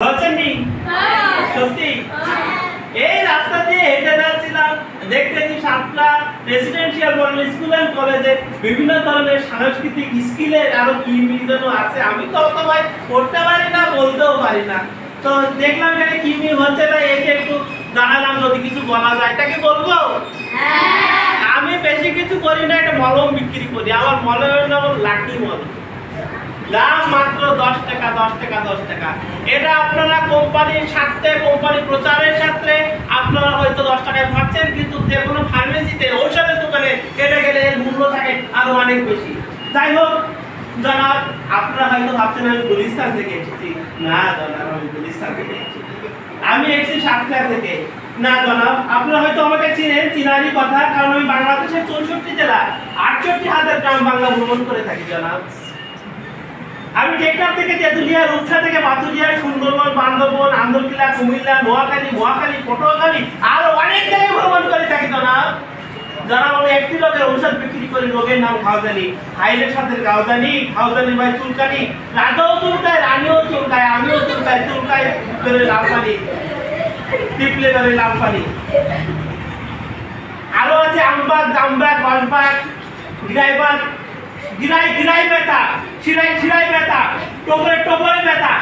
সত্যি এই রাস্তা দিয়ে হেঁটে যাচ্ছিলাম, দেখতেছি সাতটা রেসিডেন্সিয়াল মডেল স্কুল এন্ড কলেজে বিভিন্ন ধরনের সাংস্কৃতিক স্কিলের আরো কি যেন আছে। আমি তো অত ভাই পড়তে পারি না, বলতেও পারি না। তো দেখলাম এখানে কি মিল হচ্ছে না, একে একটু জানালাম যদি কিছু বলা যায়। এটাকে বলবো আমি বেশি কিছু করি না, একটা মলম বিক্রি করি। আমার মলমের নাম লাকি মলম, দাম মাত্র 10 টাকা 10 টাকা 10 টাকা। এটা আপনারা কোম্পানির স্বার্থে, কোম্পানি প্রচারের স্বার্থে আপনারা হয়তো 10 টাকায় পাচ্ছেন, কিন্তু যে কোনো ফার্মেসিতে, ঔষধের দোকানে এটা গেলে এর মূল্য থাকে আরো অনেক বেশি। যাই হোক জনাব, আপনারা হয়তো ভাবছেন আমি গুলিস্তান থেকে এসেছি। না জনাব, আমি গুলিস্তান থেকে এসেছি, আমি এসেছি সাতক্ষীরা থেকে। না জনাব, আপনারা হয়তো আমাকে চিনেন, চিনারই কথা, কারণ আমি বাংলাদেশের 64 জেলা 68,000 গ্রাম বাংলা ভ্রমণ করে থাকি জনাব। আমি টেকনাফ থেকে তেঁতুলিয়া, রূপসা থেকে পাতুলিয়া, সুন্দরবন, বান্দরবন, আন্দরকিল্লা, কুমিল্লা, নোয়াখালী, পটুয়াখালী আরো অনেক জায়গায় ভ্রমণ করে থাকি জনাব। জনাব, আমি একটি লোকের ঔষধ বিক্রি করি, রোগের নাম খাওয়াজানি। হাইলের সাথে খাওয়াজানি ভাই চুলকানি, রাজাও চুলকায়, রানীও চুলকায়, আমিও চুলকায়, চুলকায় ধরে লাল পানি, টিপলে ধরে লাল পানি। আরো আছে আমবাগ, জামবাগ, বাঁশবাগ, গিরাই ব্যথা, শিরাই ব্যথা, টোপরে ব্যথা,